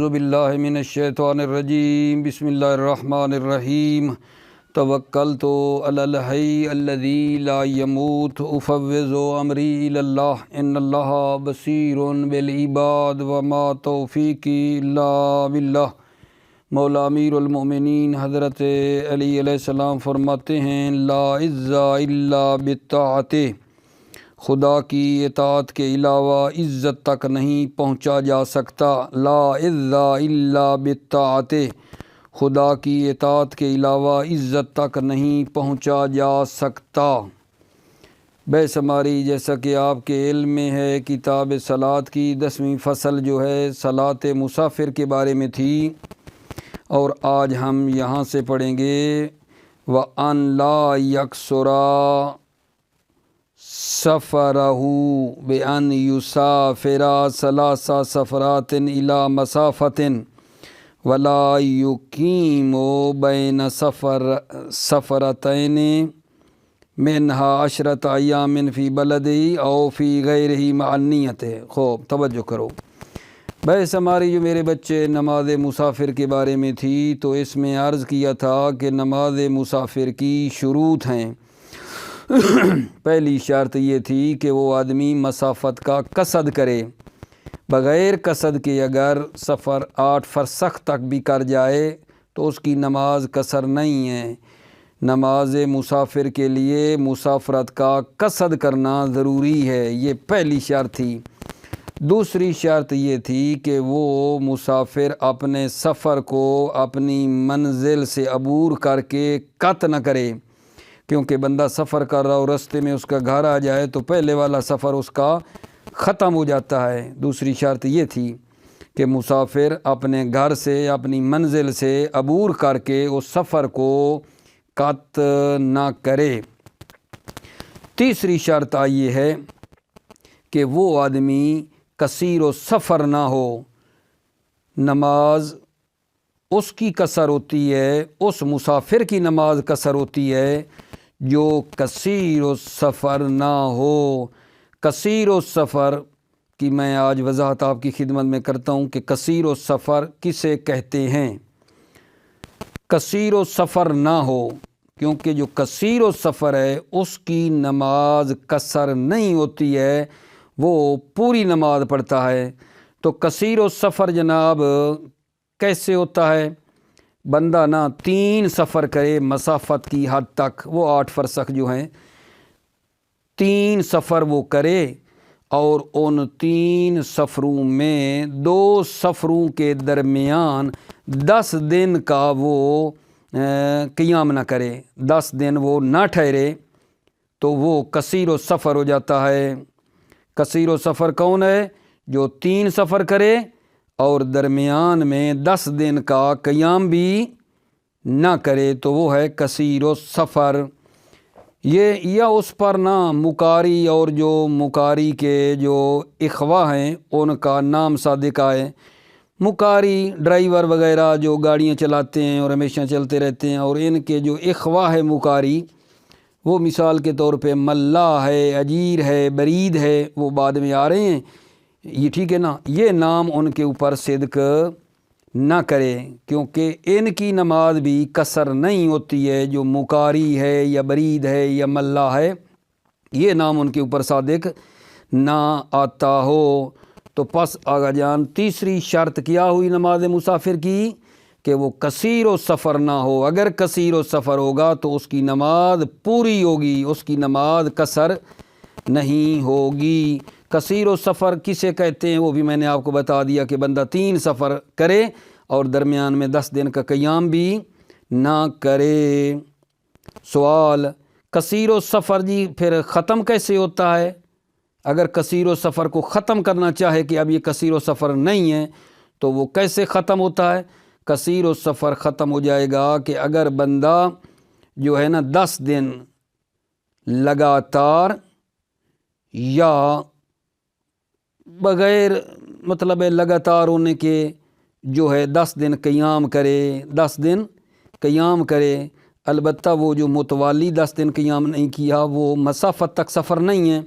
باللہ من الشیطان الرجیم بسم اللہ الرحمن الرحیم توکلت علی الحی الذی لا یموت افوض امری الی اللہ ان اللہ بصیر بالعباد وما توفیقی الا باللہ۔ مولا امیر المؤمنین حضرت علی علیہ السلام فرماتے ہیں لا عز الا بالطاعۃ، خدا کی اطاعت کے علاوہ عزت تک نہیں پہنچا جا سکتا۔ لا عز الا بالطاعۃ، خدا کی اطاعت کے علاوہ عزت تک نہیں پہنچا جا سکتا۔ بے شماری جیسا کہ آپ کے علم میں ہے، کتاب صلاۃ کی 10ویں فصل جو ہے صلاۃ مسافر کے بارے میں تھی، اور آج ہم یہاں سے پڑھیں گے وَأَن لَا يَقْصُرَ سَفَرَهُ بِأَن يُسَافِرَ ثَلَاثَ سَفَرَاتٍ إِلَى مَسَافَةٍ وَلَا يُقِيمُ بَيْنَ سَفَرَتَيْنِ مِنْهَا 10 أيام فِي بَلَدِهِ أو فِي غَيْرِهِ مَعَ النِّيَّةِ۔ خوب توجہ کرو بھائی ہماری جو میرے بچے نماز مسافر کے بارے میں تھی، تو اس میں عرض کیا تھا کہ نماز مسافر کی شروط ہیں۔ پہلی شرط یہ تھی کہ وہ آدمی مسافت کا قصد کرے، بغیر قصد کے اگر سفر 8 فرسخ تک بھی کر جائے تو اس کی نماز قصر نہیں ہے۔ نماز مسافر کے لیے مسافرت کا قصد کرنا ضروری ہے، یہ پہلی شرط تھی۔ دوسری شرط یہ تھی کہ وہ مسافر اپنے سفر کو اپنی منزل سے عبور کر کے قط نہ کرے، کیونکہ بندہ سفر کر رہا ہو رستے میں اس کا گھر آ جائے تو پہلے والا سفر اس کا ختم ہو جاتا ہے۔ دوسری شرط یہ تھی کہ مسافر اپنے گھر سے اپنی منزل سے عبور کر کے اس سفر کو قط نہ کرے۔ تیسری شرط یہ ہے کہ وہ آدمی قصیر و سفر نہ ہو۔ نماز اس کی قصر ہوتی ہے، اس مسافر کی نماز قصر ہوتی ہے جو قصیر و سفر نہ ہو۔ قصیر و سفر کی میں آج وضاحت آپ کی خدمت میں کرتا ہوں کہ قصیر و سفر کسے کہتے ہیں۔ قصیر و سفر نہ ہو، کیونکہ جو قصیر و سفر ہے اس کی نماز قصر نہیں ہوتی ہے، وہ پوری نماز پڑھتا ہے۔ تو قصیر و سفر جناب کیسے ہوتا ہے؟ بندہ 3 سفر کرے مسافت کی حد تک، وہ 8 فرسخ جو ہیں، 3 سفر وہ کرے، اور ان 3 سفروں میں 2 سفروں کے درمیان 10 دن کا وہ قیام نہ کرے، 10 دن وہ نہ ٹھہرے، تو وہ قصیر و سفر ہو جاتا ہے۔ قصیر و سفر کون ہے؟ جو 3 سفر کرے اور درمیان میں 10 دن کا قیام بھی نہ کرے، تو وہ ہے قصیر و سفر۔ یہ یا اس پر مکاری اور جو مکاری کے جو اخوا ہیں ان کا نام صادق آئے۔ مکاری ڈرائیور وغیرہ جو گاڑیاں چلاتے ہیں اور ہمیشہ چلتے رہتے ہیں، اور ان کے جو اخوا ہے مکاری، وہ مثال کے طور پہ ملا ہے، اجیر ہے، برید ہے، وہ بعد میں آ رہے ہیں، یہ ٹھیک ہے نا، یہ نام ان کے اوپر صدق نہ کرے، کیونکہ ان کی نماز بھی قصر نہیں ہوتی ہے۔ جو مکاری ہے یا برید ہے یا ملا ہے، یہ نام ان کے اوپر صادق نہ آتا ہو۔ تو پس آگا جان تیسری شرط کیا ہوئی نماز مسافر کی؟ کہ وہ قصیر و سفر نہ ہو۔ اگر قصیر و سفر ہوگا تو اس کی نماز پوری ہوگی، اس کی نماز قصر نہیں ہوگی۔ قصیر و سفر کسے کہتے ہیں وہ بھی میں نے آپ کو بتا دیا کہ بندہ 3 سفر کرے اور درمیان میں 10 دن کا قیام بھی نہ کرے۔ سوال، قصیر و سفر جی پھر ختم کیسے ہوتا ہے؟ اگر قصیر و سفر کو ختم کرنا چاہے کہ اب یہ قصیر و سفر نہیں ہے، تو وہ کیسے ختم ہوتا ہے؟ قصیر و سفر ختم ہو جائے گا کہ اگر بندہ جو ہے 10 دن لگاتار یا بغیر مطلب لگاتار ہونے کے جو ہے 10 دن قیام کرے، 10 دن قیام کرے، البتہ وہ جو متوالی 10 دن قیام نہیں کیا وہ مسافت تک سفر نہیں ہے،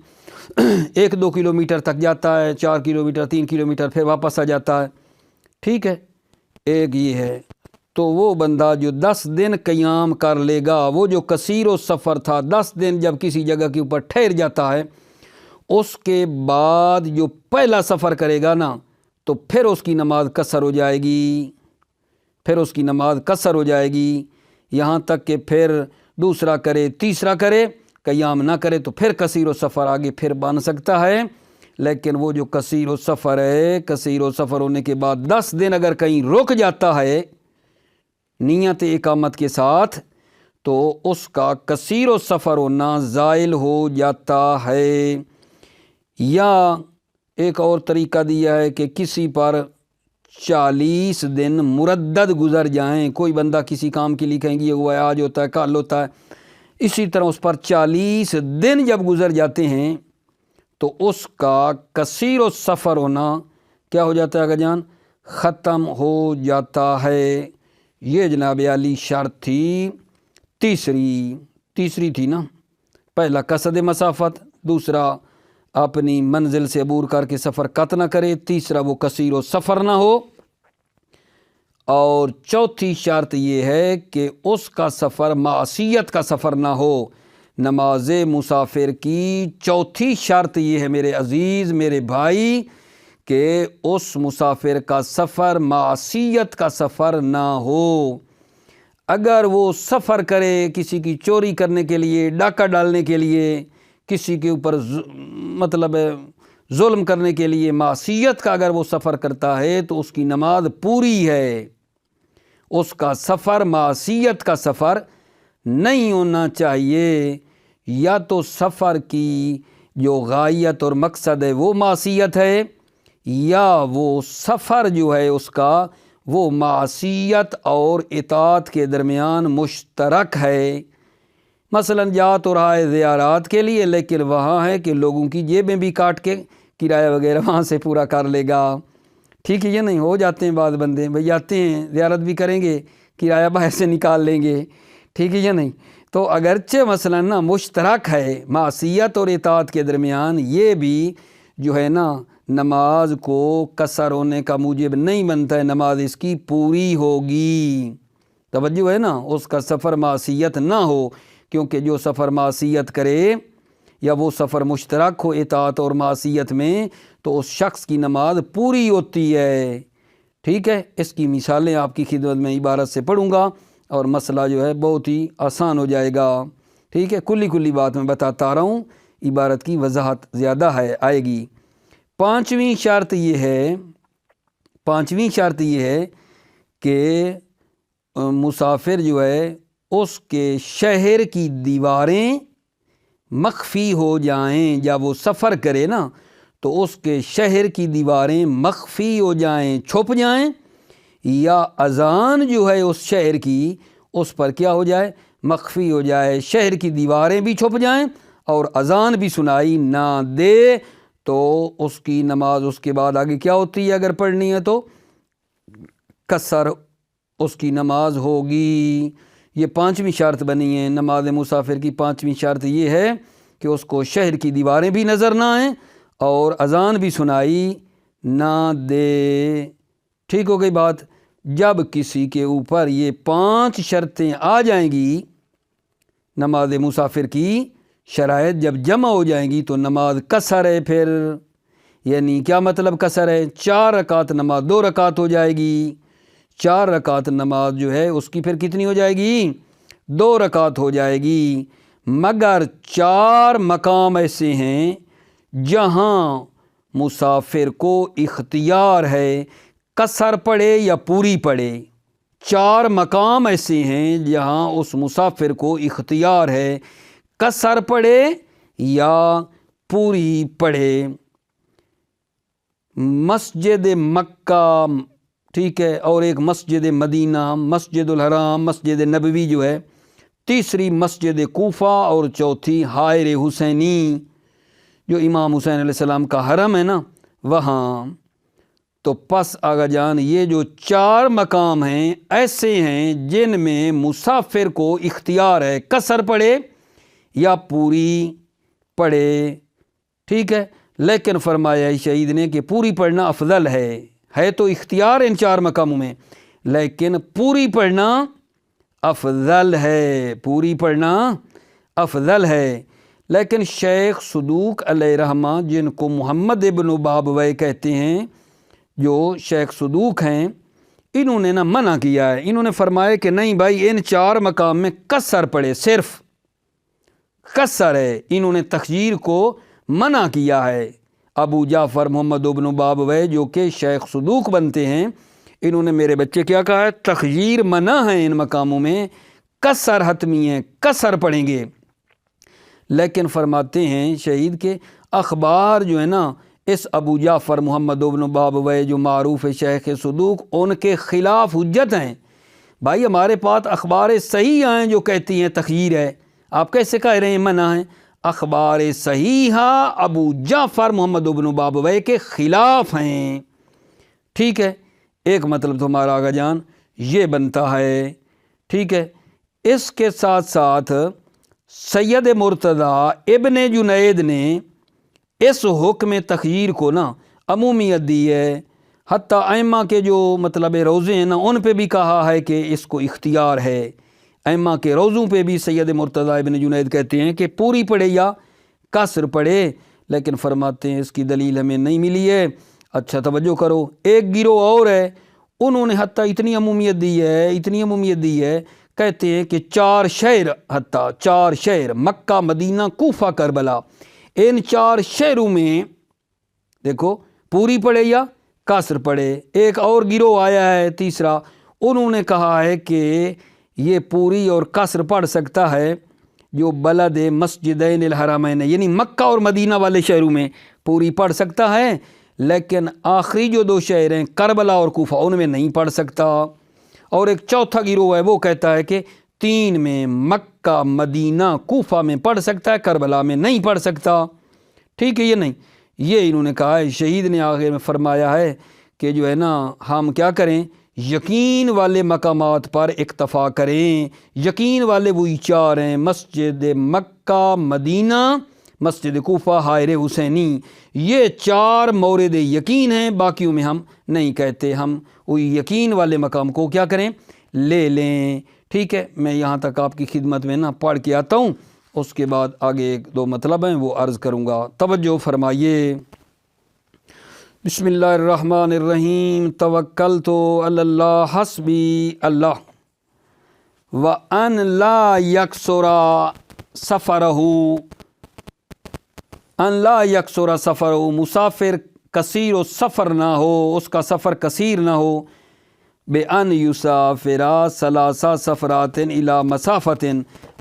1-2 کلومیٹر تک جاتا ہے، 4 کلومیٹر 3 کلومیٹر پھر واپس آ جاتا ہے، ٹھیک ہے، ایک یہ ہے، تو وہ بندہ جو 10 دن قیام کر لے گا، وہ جو کثیر و سفر تھا 10 دن جب کسی جگہ کے اوپر ٹھہر جاتا ہے، اس کے بعد جو پہلا سفر کرے گا نا تو پھر اس کی نماز قصر ہو جائے گی، پھر اس کی نماز قصر ہو جائے گی، یہاں تک کہ پھر دوسرا کرے تیسرا کرے قیام نہ کرے تو پھر کثیر و سفر آگے پھر بن سکتا ہے۔ لیکن وہ جو کثیر و سفر ہے، کثیر و سفر ہونے کے بعد 10 دن اگر کہیں رک جاتا ہے نیت اقامت کے ساتھ تو اس کا کثیر و سفر ہونا زائل ہو جاتا ہے۔ یا ایک اور طریقہ دیا ہے کہ کسی پر 40 دن مردد گزر جائیں، کوئی بندہ کسی کام کے لیے کہیں گے یہ ہوا ہے، آج ہوتا ہے کل ہوتا ہے، اسی طرح اس پر 40 دن جب گزر جاتے ہیں تو اس کا کثیر و سفر ہونا کیا ہو جاتا ہے آقا جان؟ ختم ہو جاتا ہے۔ یہ جناب عالی شرط تھی، تیسری تھی نا، پہلا قصد مسافت، دوسرا اپنی منزل سے عبور کر کے سفر قط نہ کرے، تیسرا وہ کثیر و سفر نہ ہو، اور چوتھی شرط یہ ہے کہ اس کا سفر معصیت کا سفر نہ ہو۔ نماز مسافر کی چوتھی شرط یہ ہے میرے عزیز میرے بھائی کہ اس مسافر کا سفر معصیت کا سفر نہ ہو۔ اگر وہ سفر کرے کسی کی چوری کرنے کے لیے، ڈاکہ ڈالنے کے لیے، کسی کے اوپر مطلب ظلم کرنے کے لیے، معصیت کا اگر وہ سفر کرتا ہے تو اس کی نماز پوری ہے، اس کا سفر معصیت کا سفر نہیں ہونا چاہیے۔ یا تو سفر کی جو غایت اور مقصد ہے وہ معصیت ہے، یا وہ سفر جو ہے اس کا وہ معصیت اور اطاعت کے درمیان مشترک ہے۔ مثلا جا تو رہا ہے زیارات کے لیے، لیکن وہاں ہے کہ لوگوں کی جیبیں بھی کاٹ کے کرایہ وغیرہ وہاں سے پورا کر لے گا، ٹھیک ہے یہ نہیں ہو جاتے ہیں بعض بندے، بھئی جاتے ہیں زیارت بھی کریں گے کرایہ باہر سے نکال لیں گے، ٹھیک ہے یہ نہیں، تو اگرچہ مثلا نا مشترک ہے معصیت اور اطاعت کے درمیان، یہ بھی جو ہے نا نماز کو قصر ہونے کا موجب نہیں بنتا ہے، نماز اس کی پوری ہوگی۔ توجہ ہے نا، اس کا سفر معصیت نہ ہو، کیونکہ جو سفر معصیت کرے یا وہ سفر مشترک ہو اطاعت اور معصیت میں تو اس شخص کی نماز پوری ہوتی ہے، ٹھیک ہے۔ اس کی مثالیں آپ کی خدمت میں عبارت سے پڑھوں گا اور مسئلہ جو ہے بہت ہی آسان ہو جائے گا، ٹھیک ہے۔ کلی بات میں بتاتا رہا ہوں، عبارت کی وضاحت زیادہ آئے گی۔ پانچویں شرط یہ ہے کہ مسافر جو ہے اس کے شہر کی دیواریں مخفی ہو جائیں، جب وہ سفر کرے نا تو اس کے شہر کی دیواریں مخفی ہو جائیں، چھپ جائیں، یا اذان جو ہے اس شہر کی اس پر کیا ہو جائے؟ مخفی ہو جائے، شہر کی دیواریں بھی چھپ جائیں اور اذان بھی سنائی نہ دے، تو اس کی نماز اس کے بعد آگے کیا ہوتی ہے؟ اگر پڑھنی ہے تو قصر اس کی نماز ہوگی۔ یہ پانچویں شرط بنی ہے نماز مسافر کی۔ پانچویں شرط یہ ہے کہ اس کو شہر کی دیواریں بھی نظر نہ آئیں اور اذان بھی سنائی نہ دے، ٹھیک ہو گئی بات۔ جب کسی کے اوپر یہ 5 شرطیں آ جائیں گی نماز مسافر کی، شرائط جب جمع ہو جائیں گی تو نماز قصر ہے پھر، یعنی کیا مطلب قصر ہے؟ 4 رکعت نماز 2 رکعت ہو جائے گی، 4 رکعت نماز جو ہے اس کی پھر کتنی ہو جائے گی؟ 2 رکعت ہو جائے گی۔ مگر 4 مقام ایسے ہیں جہاں مسافر کو اختیار ہے قصر پڑھے یا پوری پڑھے۔ 4 مقام ایسے ہیں جہاں اس مسافر کو اختیار ہے قصر پڑھے یا پوری پڑھے۔ مسجد مکہ، ٹھیک ہے، اور ایک مسجد مدینہ، مسجد الحرام، مسجد نبوی جو ہے، تیسری مسجد کوفہ، اور چوتھی حائر حسینی جو امام حسین علیہ السلام کا حرم ہے نا وہاں۔ تو پس آقا جان یہ جو 4 مقام ہیں ایسے ہیں جن میں مسافر کو اختیار ہے قصر پڑھے یا پوری پڑھے، ٹھیک ہے۔ لیکن فرمایا شہید نے کہ پوری پڑھنا افضل ہے تو اختیار ان 4 مقاموں میں، لیکن پوری پڑھنا افضل ہے، پوری پڑھنا افضل ہے۔ لیکن شیخ صدوق علیہ رحمہ، جن کو محمد ابن بابویہ کہتے ہیں، جو شیخ صدوق ہیں، انہوں نے منع کیا ہے۔ انہوں نے فرمایا کہ نہیں بھائی، ان 4 مقام میں قصر پڑھے، صرف قصر ہے۔ انہوں نے تخییر کو منع کیا ہے۔ ابو جعفر محمد ابن بابویہ جو کہ شیخ صدوق بنتے ہیں، انہوں نے میرے بچے کیا کہا ہے، تخییر منع ہے ان مقاموں میں، قصر حتمی ہے، قصر پڑھیں گے۔ لیکن فرماتے ہیں شہید کے اخبار جو ہے نا، اس ابو جعفر محمد ابن بابویہ جو معروف ہے شیخ صدوق، ان کے خلاف حجت ہیں۔ بھائی ہمارے پاس اخبار صحیح ہیں جو کہتی ہیں تخییر ہے، آپ کیسے کہہ رہے ہیں منع ہے؟ اخبار صحیحہ ابو جعفر محمد ابن بابویہ کے خلاف ہیں۔ ٹھیک ہے، ایک مطلب تو ہمارا آگا جان یہ بنتا ہے۔ ٹھیک ہے، اس کے ساتھ ساتھ سید مرتضی ابن جنید نے اس حکم تخییر کو عمومیت دی ہے، حتیٰ ائمہ کے جو مطلب روزے ہیں ان پہ بھی کہا ہے کہ اس کو اختیار ہے۔ ائمہ کے روزوں پہ بھی سید مرتضی ابن جنید کہتے ہیں کہ پوری پڑھے یا قصر پڑھے، لیکن فرماتے ہیں اس کی دلیل ہمیں نہیں ملی ہے۔ اچھا توجہ کرو، ایک گروہ اور ہے، انہوں نے حتیٰ اتنی عمومیت دی ہے، کہتے ہیں کہ 4 شہر، حتیٰ 4 شہر مکہ، مدینہ، کوفہ، کربلا، ان 4 شہروں میں دیکھو پوری پڑھے یا قصر پڑھے۔ ایک اور گروہ آیا ہے تیسرا، انہوں نے کہا ہے کہ یہ پوری اور قصر پڑھ سکتا ہے جو بلد مسجدین الحرمین، یعنی مکہ اور مدینہ والے شہروں میں پوری پڑھ سکتا ہے، لیکن آخری جو 2 شہر ہیں کربلا اور کوفہ ان میں نہیں پڑھ سکتا۔ اور ایک چوتھا گروہ ہے، وہ کہتا ہے کہ 3 میں مکہ، مدینہ، کوفہ میں پڑھ سکتا ہے، کربلا میں نہیں پڑھ سکتا۔ ٹھیک ہے، یہ نہیں، یہ انہوں نے کہا ہے۔ شہید نے آخر میں فرمایا ہے کہ جو ہے ہم کیا کریں، یقین والے مقامات پر اکتفا کریں۔ یقین والے وہی 4 ہیں، مسجد مکہ، مدینہ، مسجد کوفہ، حائر حسینی، یہ 4 مورد یقین ہیں، باقیوں میں ہم نہیں کہتے۔ ہم وہی یقین والے مقام کو کیا کریں، لے لیں۔ ٹھیک ہے، میں یہاں تک آپ کی خدمت میں پڑھ کے آتا ہوں، اس کے بعد آگے 1-2 مطلب ہیں وہ عرض کروں گا، توجہ فرمائیے۔ بسم اللہ الرحمن الرحیم، توکلت علی اللہ حسبی اللہ وَأَن لا یکسر سفرہ، ان لا یکسر سفرہ، مسافر کثیر و سفر نہ ہو، اس کا سفر کثیر نہ ہو، بے ان یسافر 3 سفرات الی مسافت،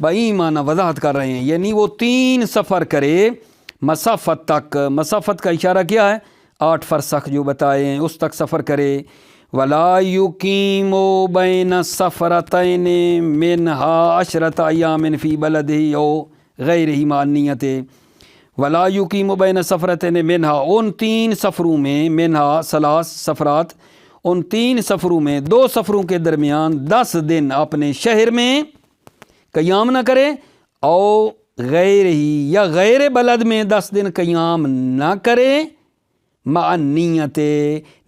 بئی معنی وضاحت کر رہے ہیں، یعنی وہ 3 سفر کرے مسافت تک۔ مسافت کا اشارہ کیا ہے، 8 فرسخ جو بتائے ہیں، اس تک سفر کرے۔ ولا یقیم بین سفرتین منہا 10 ایام فی بلدہ او غیرہ مع النیت، ولا یقیم بین سفرتین منہا، ان 3 سفروں میں، منہا 3 سفرات، ان 3 سفروں میں 2 سفروں کے درمیان 10 دن اپنے شہر میں قیام نہ کرے، او غیر ہی یا غیر بلد میں 10 دن قیام نہ کرے، مع نیت،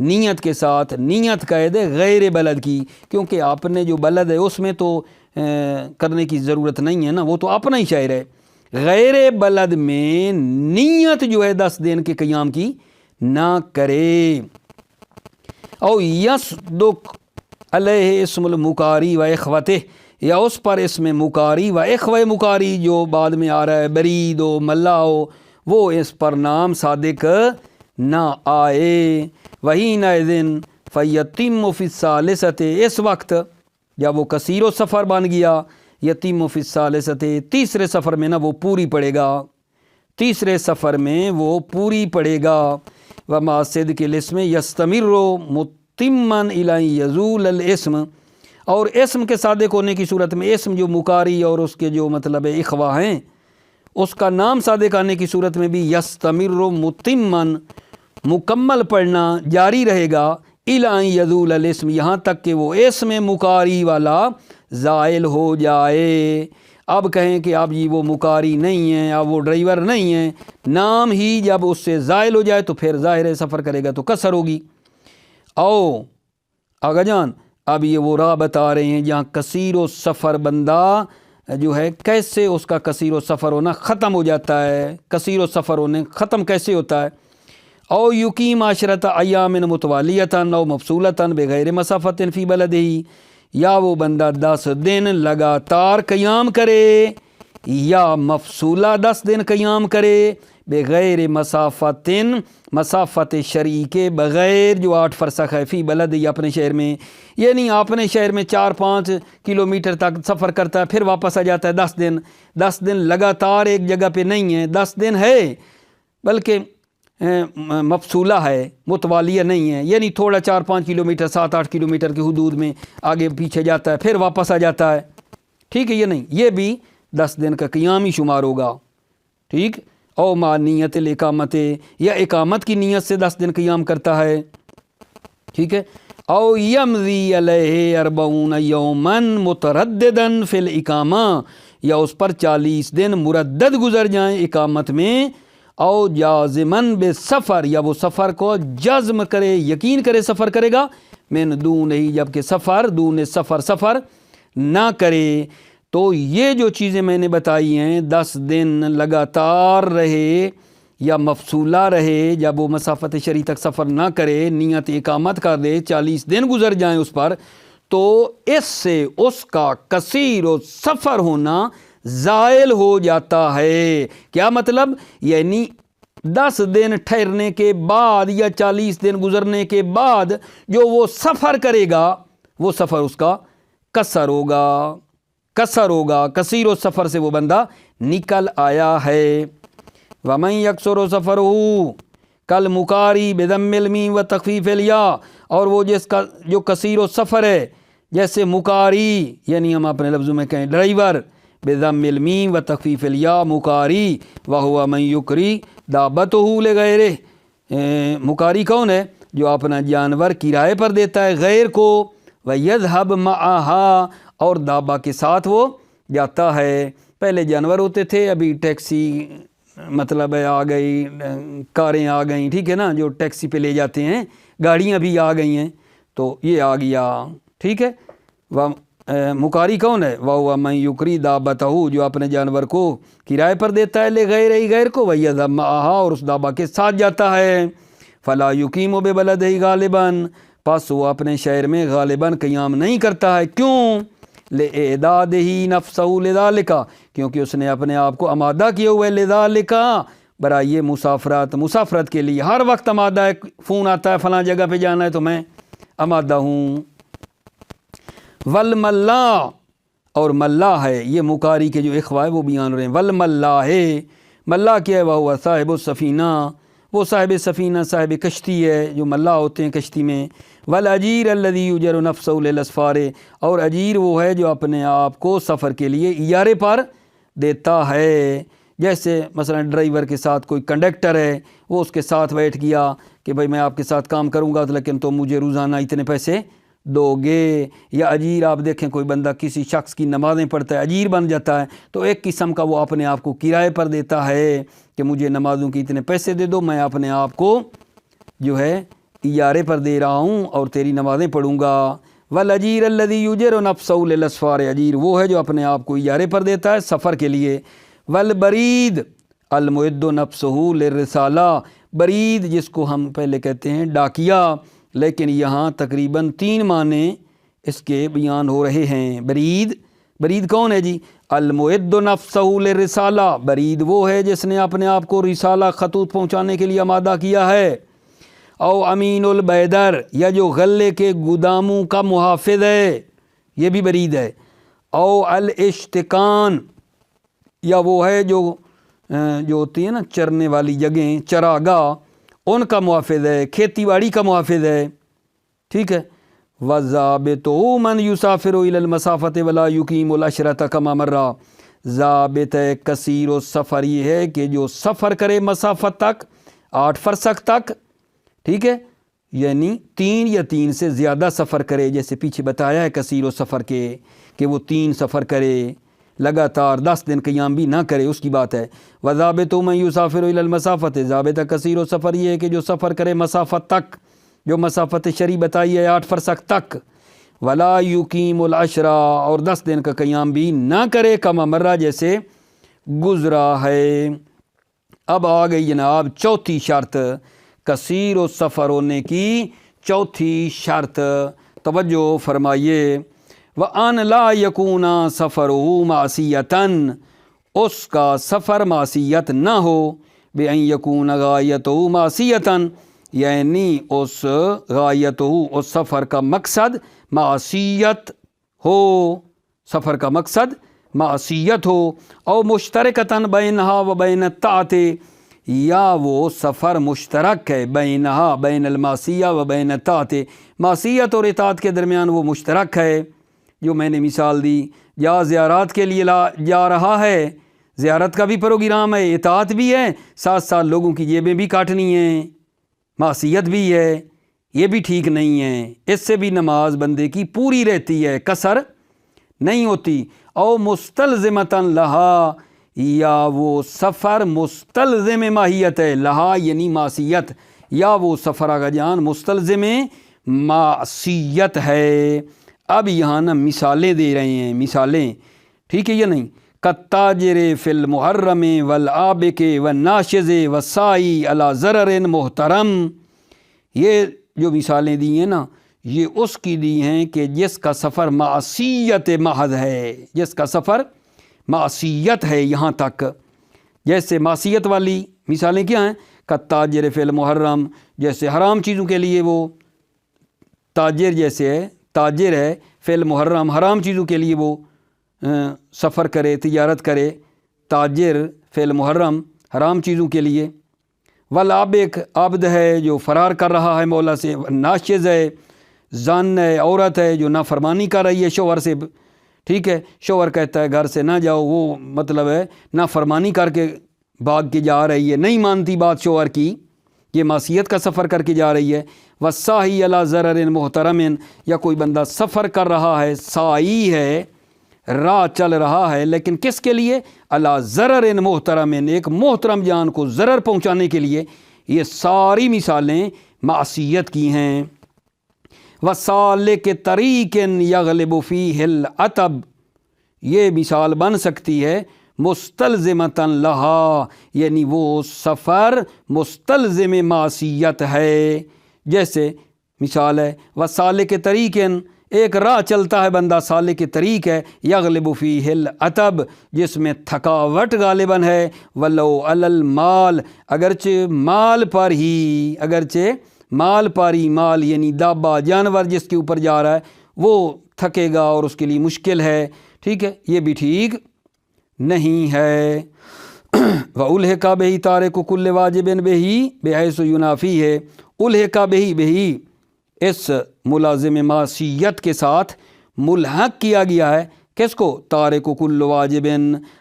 نیت کے ساتھ، نیت قید ہے غیر بلد کی، کیونکہ آپ نے جو بلد ہے اس میں تو کرنے کی ضرورت نہیں ہے نا، وہ تو اپنا ہی شہر ہے۔ غیر بلد میں نیت جو ہے 10 دن کے قیام کی نہ کرے۔ او یصدق علیہ اسم المکاری و اخوتہ، یا اس پر اسم مکاری و اخوہ مکاری جو بعد میں آ رہا ہے، برید و ملا ہو، وہ اس پر نام صادق نہ آئے۔ وہی نئذن فیتم فی الثالثۃ، اس وقت جب وہ کثیر و سفر بن گیا، یتیم فی الثالثۃ، تیسرے سفر میں وہ پوری پڑے گا، تیسرے سفر میں وہ پوری پڑے گا۔ وما صدق الاسم یستمر متما الی یزول الاسم، اور اسم کے صادق ہونے کی صورت میں، اسم جو مکاری اور اس کے جو مطلب اخوا ہیں، اس کا نام صادق آنے کی صورت میں بھی یستمر متمن، مکمل پڑھنا جاری رہے گا، الی یزول الاسم، یہاں تک کہ وہ اسم مکاری والا زائل ہو جائے۔ اب کہیں کہ اب جی وہ مکاری نہیں ہیں، اب وہ ڈرائیور نہیں ہیں، نام ہی جب اس سے زائل ہو جائے تو پھر ظاہر ہے سفر کرے گا تو قصر ہوگی۔ او آگا جان، اب یہ وہ راہ بتا رہے ہیں جہاں کثیر و سفر بندہ جو ہے کیسے اس کا کثیر و سفر ہونا ختم ہو جاتا ہے، کثیر و سفر ہونے ختم کیسے ہوتا ہے۔ او یقیم عشرۃ ایام متوالیۃ او مفصولۃ بغیر مسافت فی بلدہ، یا وہ بندہ 10 دن لگاتار قیام کرے یا مفصولہ 10 دن قیام کرے بغیر مسافت شرعی کے بغیر، جو 8 فرسخ ہے، فی بلد یا اپنے شہر میں، یعنی اپنے شہر میں 4-5 کلومیٹر تک سفر کرتا ہے پھر واپس آ جاتا ہے 10 دن لگاتار ایک جگہ پہ نہیں ہے، 10 دن ہے بلکہ مفصولہ ہے، متوالیہ نہیں ہے، یعنی تھوڑا 4-5 کلومیٹر 7-8 کلومیٹر کی حدود میں آگے پیچھے جاتا ہے پھر واپس آ جاتا ہے، ٹھیک ہے، یہ نہیں، یہ بھی 10 دن کا قیام ہی شمار ہوگا، ٹھیک۔ او ما نیت الاقامت، یا اقامت کی نیت سے 10 دن قیام کرتا ہے، ٹھیک ہے۔ او یمضی علیہ 40 یوما مترددا فی الاقامہ، یا اس پر 40 دن مردد گزر جائیں اقامت میں، او جازمن بسفر، یا وہ سفر کو جزم کرے، یقین کرے سفر کرے گا، من دون ہی، جبکہ دون سفر نہ کرے۔ تو یہ جو چیزیں میں نے بتائی ہیں، 10 دن لگاتار رہے یا مفصولہ رہے، جب وہ مسافت شرعی تک سفر نہ کرے، نیت اقامت کر دے، 40 دن گزر جائیں اس پر، تو اس سے اس کا کثیر و سفر ہونا زائل ہو جاتا ہے۔ کیا مطلب؟ یعنی 10 دن ٹھہرنے کے بعد یا 40 دن گزرنے کے بعد جو وہ سفر کرے گا، وہ سفر اس کا قصر ہوگا، کثیر و سفر سے وہ بندہ نکل آیا ہے۔ وَمَنْ يَكْثُرُ سَفَرُهُ كَالْمُقَارِي بِضَمِّ الْمِيمِ وَتَخْفِيفِ الْيَاءِ، اور وہ جس کا جو کثیر و سفر ہے، جیسے مقاری، یعنی ہم اپنے لفظوں میں کہیں ڈرائیور، بضم المیم و تخفیف الیاء، مقاری، وہو من یکری دابتہ لغیرہ، مقاری کون ہے؟ جو اپنا جانور کرائے پر دیتا ہے غیر کو، ویذهب معها، اور دابہ کے ساتھ وہ جاتا ہے۔ پہلے جانور ہوتے تھے، ابھی ٹیکسی مطلب ہے آ گئی، کاریں آ گئیں، ٹھیک ہے نا، جو ٹیکسی پہ لے جاتے ہیں، گاڑیاں بھی آ گئی ہیں، تو یہ آ گیا، ٹھیک ہے۔ مقاری کون ہے؟ وَهُوَ مَن يُقْرِي دَابَتَهُ، جو اپنے جانور کو کرائے پر دیتا ہے لغیرہ، غیر کو، وَيَذْهَبْ مَعَهَا، اور اس دابہ کے ساتھ جاتا ہے۔ فَلَا يُقِيمُ بِبَلَدِهِ غَالِبًا، پس وہ اپنے شہر میں غالباً قیام نہیں کرتا ہے، کیوں؟ لِإِعْدَادِهِ نَفْسَهُ لِذَلِكَ، کیونکہ اس نے اپنے آپ کو آمادہ کیا ہوا ہے، لِذَلِكَ، برائے مسافرت کے لیے، ہر وقت آمادہ ہے، فون آتا ہے فلاں جگہ پہ جانا ہے تو میں آمادہ ہوں۔ والملا، اور ملا ہے، یہ مقاری کے جو اخوہ ہے وہ بیان رہے ہیں، والملا ہے، ملا کیا ہے؟ وہ صاحب السفینہ، وہ صاحب سفینہ، صاحب کشتی ہے، جو ملا ہوتے ہیں کشتی میں۔ والاجیر الذی یجر نفسہ للاسفار، اور اجیر وہ ہے جو اپنے آپ کو سفر کے لیے اجارے پر دیتا ہے، جیسے مثلا ڈرائیور کے ساتھ کوئی کنڈکٹر ہے، وہ اس کے ساتھ بیٹھ گیا کہ بھائی میں آپ کے ساتھ کام کروں گا لیکن تو مجھے روزانہ اتنے پیسے دو گے۔ یا اجیر، آپ دیکھیں کوئی بندہ کسی شخص کی نمازیں پڑھتا ہے، اجیر بن جاتا ہے، تو ایک قسم کا وہ اپنے آپ کو کرائے پر دیتا ہے کہ مجھے نمازوں کی اتنے پیسے دے دو، میں اپنے آپ کو جو ہے اجارے پر دے رہا ہوں اور تیری نمازیں پڑھوں گا۔ والاجیر الذی یجر نفسہ للاسفار، اجیر وہ ہے جو اپنے آپ کو اجارے پر دیتا ہے سفر کے لیے۔ والبرید المعد نفسہ للرسالہ، برید جس کو ہم پہلے کہتے ہیں ڈاکیا، لیکن یہاں تقریباً 3 معنی اس کے بیان ہو رہے ہیں۔ برید کون ہے جی؟ المعد نفسہ للرسالہ، برید وہ ہے جس نے اپنے آپ کو رسالہ خطوط پہنچانے کے لیے آمادہ کیا ہے۔ او امین البیدر، یا جو غلے کے گوداموں کا محافظ ہے، یہ بھی برید ہے۔ او الاشتکان، یا وہ ہے جو ہوتی ہے نا چرنے والی جگہیں، چراگاہ، ان کا محافظ ہے، کھیتی باڑی کا محافظ ہے، ٹھیک ہے۔ وَالضَّابِطُ مَنْ يُسَافِرُ إِلَى الْمَسَافَةِ وَلَا يُقِيمُ الْعَشْرَةَ كَمَا مَرَّ، ضابط کثیر و سفر یہ ہے کہ جو سفر کرے مسافت تک، 8 فرسخ تک، ٹھیک ہے، یعنی 3 یا 3 سے زیادہ سفر کرے، جیسے پیچھے بتایا ہے کثیر و سفر کے کہ وہ 3 سفر کرے لگاتار، 10 دن قیام بھی نہ کرے، اس کی بات ہے۔ وَضَابِطُ مَنْ يُسَافِرُ إِلَى الْمَسَافَةِ، ضابطہ کثیر و سفر یہ ہے کہ جو سفر کرے مسافت تک، جو مسافت شرعی بتائی ہے 8 فرسخ تک۔ ولا یقیم العشرہ، اور 10 دن کا قیام بھی نہ کرے، کما مرہ جیسے گزرا ہے۔ اب آ گئی جناب چوتھی شرط، کثیر و سفر ہونے کی چوتھی شرط، توجہ فرمائیے۔ وَأَنْ لَا يَكُونَ سَفَرُهُ مَعْصِيَةً، اس کا سفر معصیت نہ ہو، بِأَنْ يَكُونَ غَایَتُهُ مَعْصِيَةً، یعنی اس غایتہ، اس سفر کا مقصد معصیت ہو، سفر کا مقصد معصیت ہو، او مشترکتاً بینہا و بین الطاعت، یا وہ سفر مشترک ہے، بینہا بین المعصیہ و بین الطاعت، معصیت اور اطاعت کے درمیان وہ مشترک ہے، جو میں نے مثال دی، یا زیارات کے لیے جا رہا ہے، زیارت کا بھی پروگرام ہے، اطاعت بھی ہے، ساتھ ساتھ لوگوں کی جیبیں بھی کاٹنی ہیں، معصیت بھی ہے، یہ بھی ٹھیک نہیں ہے، اس سے بھی نماز بندے کی پوری رہتی ہے، قصر نہیں ہوتی۔ او مستلزمتاً لہا، یا وہ سفر مستلزم ماہیت ہے، لہا یعنی معصیت، یا وہ سفر آگا جان مستلزم معصیت ہے۔ اب یہاں نا مثالیں دے رہے ہیں، مثالیں، ٹھیک ہے یا نہیں؟ کالتاجر فی المحرم والعابق والناشز والسائی علی ضرر محترم، یہ جو مثالیں دی ہیں نا، یہ اس کی دی ہیں کہ جس کا سفر معصیت محض ہے، جس کا سفر معصیت ہے یہاں تک۔ جیسے معصیت والی مثالیں کیا ہیں؟ کالتاجر فی المحرم، جیسے حرام چیزوں کے لیے وہ تاجر جیسے ہے، تاجر ہے، فی المحرم، حرام چیزوں کے لیے وہ سفر کرے، تجارت کرے، تاجر فی المحرم، حرام چیزوں کے لیے۔ والعابق، عبد ہے جو فرار کر رہا ہے مولا سے، ناشز ہے، زن ہے، عورت ہے جو نافرمانی کر رہی ہے شوہر سے، ٹھیک ہے، شوہر کہتا ہے گھر سے نہ جاؤ، وہ مطلب ہے نافرمانی کر کے بھاگ کے جا رہی ہے، نہیں مانتی بات شوہر کی، یہ معصیت کا سفر کر کے جا رہی ہے۔ والساہی علی ضرر محترم، یا کوئی بندہ سفر کر رہا ہے، سائی ہے، راہ چل رہا ہے، لیکن کس کے لیے؟ علی ضرر محترم، ایک محترم جان کو ضرر پہنچانے کے لیے۔ یہ ساری مثالیں معصیت کی ہیں۔ وَسَالِكِ طَرِيقٍ يَغْلِبُ فِيهِ الْعَطَبُ، یہ مثال بن سکتی ہے مستلزمتاً لہا، یعنی وہ سفر مستلزم معصیت ہے۔ جیسے مثال ہے وَسَالِكِ طَرِيقٍ، ایک راہ چلتا ہے بندہ، سالک طریق ہے، یغلب فیہ العطب، جس میں تھکاوٹ غالباً ہے، ولو علی المال، اگرچہ مال پر ہی، اگرچہ مال پر ہی، مال یعنی دابہ، جانور جس کے اوپر جا رہا ہے وہ تھکے گا اور اس کے لیے مشکل ہے، ٹھیک ہے، یہ بھی ٹھیک نہیں ہے۔ وَأُلْحِقَ بِهِ تَارِكُ كُلِّ وَاجِبٍ بِهِ بِحَيْثُ يُنَافِيهِ، الحق بِهِ بِهِ، اس ملازم معصیت کے ساتھ ملحق کیا گیا ہے، کس کو؟ تارک کل واجب،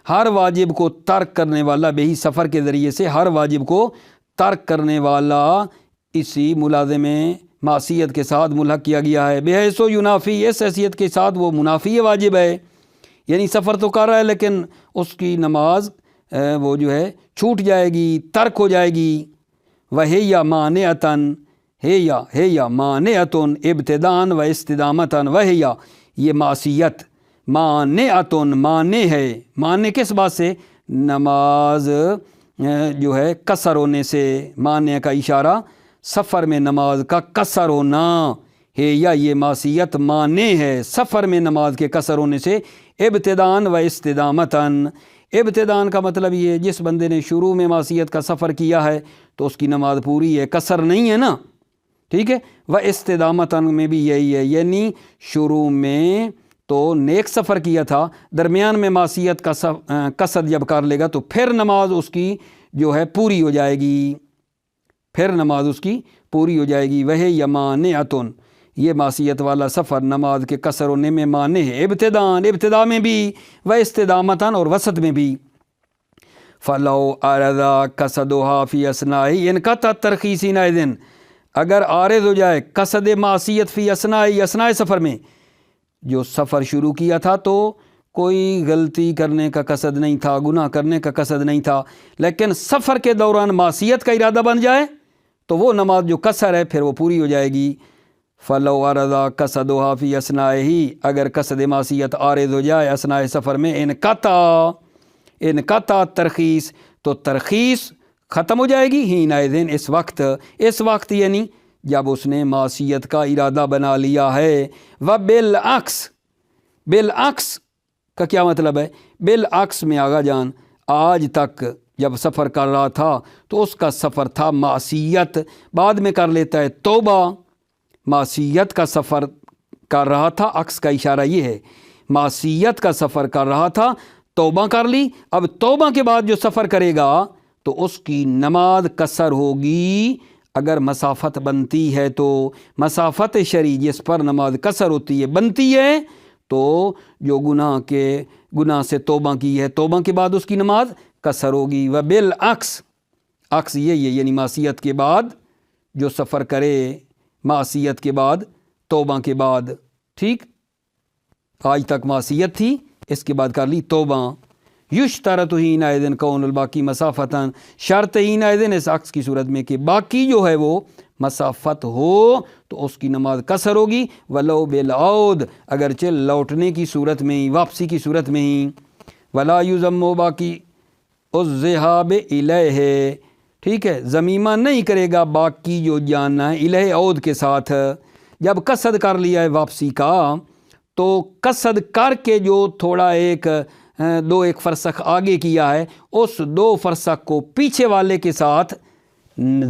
ہر واجب کو ترک کرنے والا، بہی سفر کے ذریعے سے ہر واجب کو ترک کرنے والا اسی ملازم معصیت کے ساتھ ملحق کیا گیا ہے۔ بحیث ینافی، اس حیثیت کے ساتھ وہ منافی واجب ہے، یعنی سفر تو کر رہا ہے لیکن اس کی نماز وہ جو ہے چھوٹ جائے گی، ترک ہو جائے گی۔ وَهِيَ مَانِعَةً، ہے مانعتن ابتداءً و استدامتاً، وَهِيَ، یہ معصیت، مانعتن، مانع ہے، مانع کس بات سے؟ نماز جو ہے قصر ہونے سے، مانع کا اشارہ سفر میں نماز کا قصر ہونا ہے، یا یہ معصیت مانع ہے سفر میں نماز کے قصر ہونے سے، ابتداءً و استدامتاً۔ ابتداءً کا مطلب یہ ہے جس بندے نے شروع میں معصیت کا سفر کیا ہے تو اس کی نماز پوری ہے، قصر نہیں ہے نا، ٹھیک ہے۔ و استدامتاً میں بھی یہی ہے، یعنی شروع میں تو نیک سفر کیا تھا، درمیان میں معصیت کا قصد جب کر لے گا تو پھر نماز اس کی جو ہے پوری ہو جائے گی، پھر نماز اس کی پوری ہو جائے گی۔ وَهِيَ مَانِعَةٌ، یہ معصیت والا سفر نماز کے قصر ہونے میں مانع ہے، ابتداء میں بھی، و استدامتاً، اور وسط میں بھی۔ فَلَوْ عَرَضَ قَصْدُهَا فِي أَثْنَاءِ انْقَطَعَ التَّرْخِيص حِينَئِذٍ، اگر عارض ہو جائے قصد معصیت فی اثناء سفر میں، جو سفر شروع کیا تھا تو کوئی غلطی کرنے کا قصد نہیں تھا، گناہ کرنے کا قصد نہیں تھا، لیکن سفر کے دوران معصیت کا ارادہ بن جائے تو وہ نماز جو قصر ہے پھر وہ پوری ہو جائے گی۔ فلو اردا قصدها فی اثنائہ، اگر قصد معصیت عارض ہو جائے اثناء سفر میں، انقطع ترخیص، تو ترخیص ختم ہو جائے گی، حینئذ اس وقت یعنی جب اس نے معصیت کا ارادہ بنا لیا ہے۔ و بالعکس کا کیا مطلب ہے؟ بالعکس میں آغا جان آج تک جب سفر کر رہا تھا تو اس کا سفر تھا معصیت، بعد میں کر لیتا ہے توبہ، معصیت کا سفر کر رہا تھا، عکس کا اشارہ یہ ہے، معصیت کا سفر کر رہا تھا، توبہ کر لی، اب توبہ کے بعد جو سفر کرے گا تو اس کی نماز قصر ہوگی، اگر مسافت بنتی ہے تو مسافت شرعی جس پر نماز قصر ہوتی ہے بنتی ہے، تو جو گناہ سے توبہ کی ہے، توبہ کے بعد اس کی نماز قصر ہوگی۔ و بالعکس، عکس یہی ہے یعنی معصیت کے بعد جو سفر کرے، معصیت کے بعد توبہ کے بعد، ٹھیک، آج تک معصیت تھی، اس کے بعد کر لی توبہ۔ یشترط حینئذ کون الباقی مسافتاً، شرط حینئذ اس عکس کی صورت میں کہ باقی جو ہے وہ مسافت ہو تو اس کی نماز قصر ہوگی، ولو بالعود، اگرچہ لوٹنے کی صورت میں ہی، واپسی کی صورت میں ہی، ولا یذم باقی الذہاب الیہ، ٹھیک ہے، ضمیمہ نہیں کرے گا باقی جو جاننا ہے الیہ عود کے ساتھ، جب قصد کر لیا ہے واپسی کا تو قصد کر کے جو تھوڑا ایک فرسخ آگے کیا ہے، اس 2 فرسخ کو پیچھے والے کے ساتھ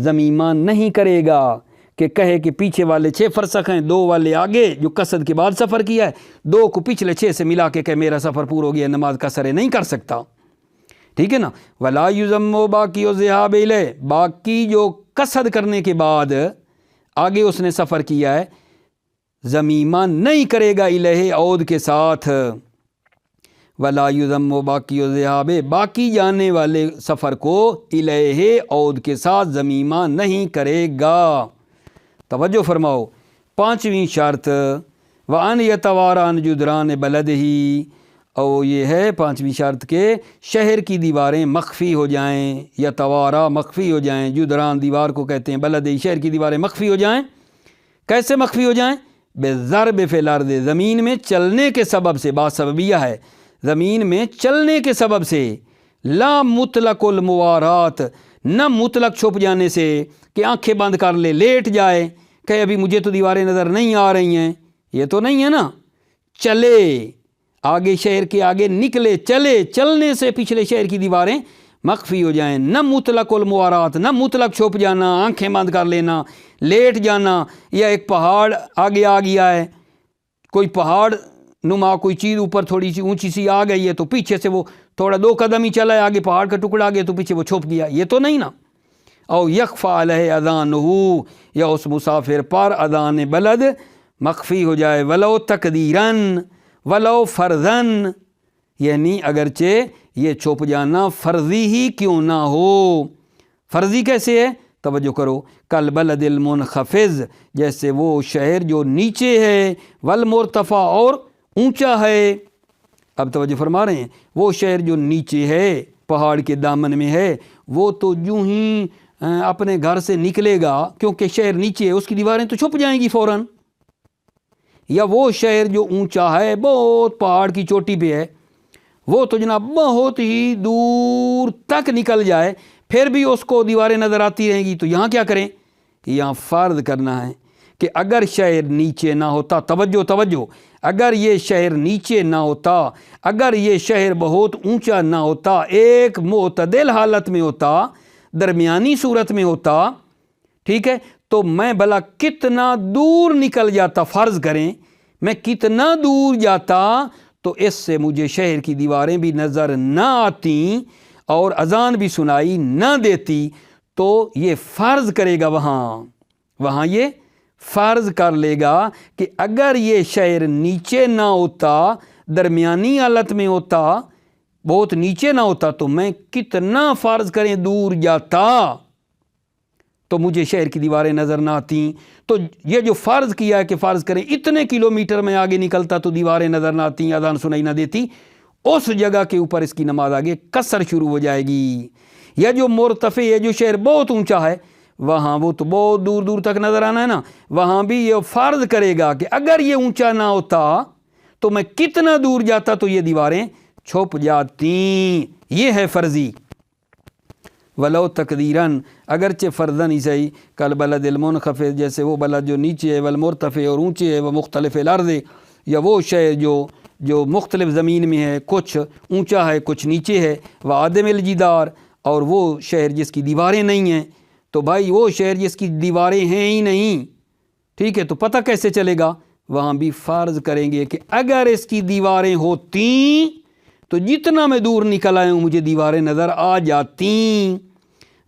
ضمیمہ نہیں کرے گا، کہ کہے کہ پیچھے والے 6 فرسخ ہیں، 2 والے آگے جو قصد کے بعد سفر کیا ہے، 2 کو پچھلے 6 سے ملا کے کہ میرا سفر پورا ہو گیا، نماز قصر نہیں کر سکتا، ٹھیک ہے نا۔ ولا یذم باقی الذہاب الیہ، باقی جو قصد کرنے کے بعد آگے اس نے سفر کیا ہے ضمیمہ نہیں کرے گا الیہ عود کے ساتھ، ولا یذم باقی الذہاب، باقی جانے والے سفر کو الیہ عود کے ساتھ ضمیمہ نہیں کرے گا۔ توجہ فرماؤ، 5ویں شرط، وان یتوارى عن جدران بلدہ، اور یہ ہے 5ویں شرط کہ شہر کی دیواریں مخفی ہو جائیں، یتوارى مخفی ہو جائیں، جدران دیوار کو کہتے ہیں، بلد شہر کی دیواریں مخفی ہو جائیں، کیسے مخفی ہو جائیں؟ بالضرب فی الارض، زمین میں چلنے کے سبب سے، با سببیہ ہے، زمین میں چلنے کے سبب سے، لا مطلق الموارات، نہ مطلق چھپ جانے سے کہ آنکھیں بند کر لے، لیٹ جائے کہ ابھی مجھے تو دیواریں نظر نہیں آ رہی ہیں، یہ تو نہیں ہے نا، چلے آگے، شہر کے آگے نکلے، چلنے سے پچھلے شہر کی دیواریں مخفی ہو جائیں، نہ مطلق الموارات، نہ مطلق چھپ جانا، آنکھیں بند کر لینا، لیٹ جانا، یا ایک پہاڑ آگے آ گیا ہے، کوئی پہاڑ نما کوئی چیز اوپر تھوڑی سی اونچی سی آ گئی ہے تو پیچھے سے وہ تھوڑا 2 قدم ہی چلا ہے، آگے پہاڑ کا ٹکڑا آ گیا تو پیچھے وہ چھپ گیا، یہ تو نہیں نا۔ او یخفی علیہ اذانہ، یا اس مسافر پر اذان بلد مخفی ہو جائے، ولو تقدیراً ولو فرضاً، یعنی اگرچہ یہ چھپ جانا فرضی ہی کیوں نہ ہو۔ فرضی کیسے ہے؟ توجہ کرو، کل بلد المنخفض، جیسے وہ شہر جو نیچے ہے، والمرتفع اور اونچا ہے۔ اب توجہ فرما رہے ہیں، وہ شہر جو نیچے ہے، پہاڑ کے دامن میں ہے، وہ تو یوں ہی اپنے گھر سے نکلے گا، کیونکہ شہر نیچے ہے، اس کی دیواریں تو چھپ جائیں گی فوراً۔ یا وہ شہر جو اونچا ہے، بہت پہاڑ کی چوٹی پہ ہے، وہ تو جناب بہت ہی دور تک نکل جائے پھر بھی اس کو دیواریں نظر آتی رہیں گی، تو یہاں کیا کریں؟ یہاں فرض کرنا ہے کہ اگر شہر نیچے نہ ہوتا، توجہ، اگر یہ شہر نیچے نہ ہوتا، اگر یہ شہر بہت اونچا نہ ہوتا، ایک معتدل حالت میں ہوتا، درمیانی صورت میں ہوتا، ٹھیک ہے، تو میں بھلا کتنا دور نکل جاتا، فرض کریں میں کتنا دور جاتا تو اس سے مجھے شہر کی دیواریں بھی نظر نہ آتیں اور اذان بھی سنائی نہ دیتی، تو یہ فرض کرے گا، وہاں یہ فرض کر لے گا کہ اگر یہ شہر نیچے نہ ہوتا، درمیانی حالت میں ہوتا، بہت نیچے نہ ہوتا، تو میں کتنا فرض کریں دور جاتا تو مجھے شہر کی دیواریں نظر نہ آتیں۔ تو یہ جو فرض کیا ہے کہ فرض کریں اتنے کلومیٹر میں آگے نکلتا تو دیواریں نظر نہ آتیں، اذان سنائی نہ دیتی، اس جگہ کے اوپر اس کی نماز آگے قصر شروع ہو جائے گی۔ یا جو مرتفع ہے، جو شہر بہت اونچا ہے، وہاں وہ تو بہت دور دور تک نظر آنا ہے نا، وہاں بھی یہ فرض کرے گا کہ اگر یہ اونچا نہ ہوتا تو میں کتنا دور جاتا تو یہ دیواریں چھپ جاتی. یہ ہے فرضی. ولو تقدیراً اگرچہ فرضاً ہی صحیح، کل بلد المنخفض جیسے وہ بلد جو نیچے ہے، والمرتفع اور اونچے ہے، وہ مختلف الارض یا وہ شہر جو مختلف زمین میں ہے، کچھ اونچا ہے کچھ نیچے ہے، وعدم الجدار اور وہ شہر جس کی دیواریں نہیں ہیں. تو بھائی وہ شہر جس کی دیواریں ہیں ہی نہیں، ٹھیک ہے، تو پتہ کیسے چلے گا؟ وہاں بھی فرض کریں گے کہ اگر اس کی دیواریں ہوتیں تو جتنا میں دور نکل آیا ہوں مجھے دیواریں نظر آ جاتیں.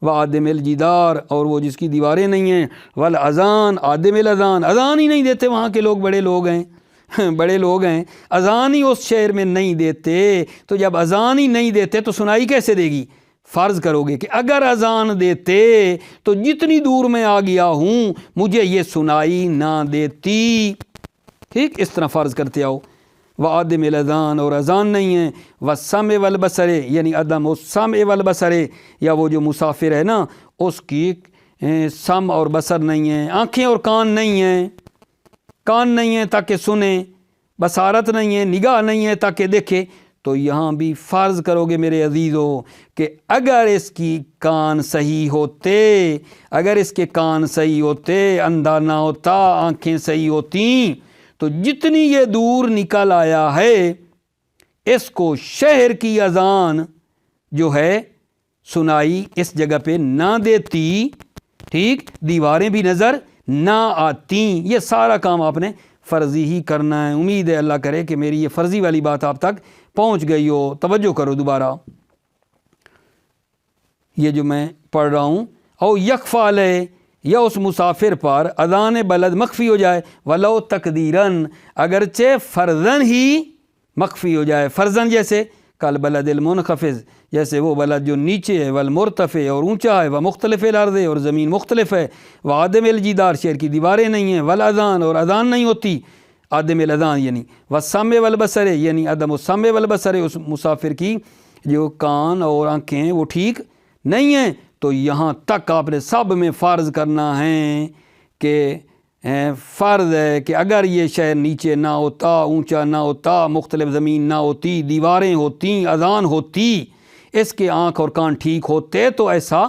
وعدم الجدار اور وہ جس کی دیواریں نہیں ہیں، والاذان عدم الاذان، اذان ہی نہیں دیتے وہاں کے لوگ، بڑے لوگ ہیں اذان ہی اس شہر میں نہیں دیتے. تو جب اذان ہی نہیں دیتے تو سنائی کیسے دے گی؟ فرض کرو گے کہ اگر اذان دیتے تو جتنی دور میں آ گیا ہوں مجھے یہ سنائی نہ دیتی. ٹھیک، اس طرح فرض کرتے آؤ. وعدم الاذان اور اذان نہیں ہے. والسمع والبصر یعنی عدم السمع والبصر، یا وہ جو مسافر ہے نا اس کی سم اور بصر نہیں ہے، آنکھیں اور کان نہیں ہیں تاکہ سنیں، بصارت نہیں ہے، نگاہ نہیں ہے تاکہ دیکھے. تو یہاں بھی فرض کرو گے میرے عزیزو کہ اگر اس کی کان صحیح ہوتے، اگر اس کے کان صحیح ہوتے، اندھا نہ ہوتا، آنکھیں صحیح ہوتیں، تو جتنی یہ دور نکل آیا ہے اس کو شہر کی اذان جو ہے سنائی اس جگہ پہ نہ دیتی. ٹھیک، دیواریں بھی نظر نہ آتی. یہ سارا کام آپ نے فرضی ہی کرنا ہے. امید ہے اللہ کرے کہ میری یہ فرضی والی بات آپ تک پہنچ گئی ہو. توجہ کرو دوبارہ، یہ جو میں پڑھ رہا ہوں، او یکفی علیہ، یا اس مسافر پر اذان بلد مخفی ہو جائے، ولو تقدیراً اگرچہ فرضاً ہی مخفی ہو جائے. فرضاً جیسے کل بلد المنخفض جیسے وہ بلد جو نیچے ہے، والمرتفع اور اونچا ہے، ومختلف الارض اور زمین مختلف ہے، وعدم الجدار شہر کی دیواریں نہیں ہیں، والاذان اور اذان نہیں ہوتی، عدم الاذان یعنی، والسمع والبصر یعنی عدم السمع والبصر اس مسافر کی جو کان اور آنکھیں ہیں وہ ٹھیک نہیں ہیں. تو یہاں تک آپ نے سب میں فرض کرنا ہے کہ فرض ہے کہ اگر یہ شہر نیچے نہ ہوتا، اونچا نہ ہوتا، مختلف زمین نہ ہوتی، دیواریں ہوتیں، اذان ہوتی، اس کے آنکھ اور کان ٹھیک ہوتے تو ایسا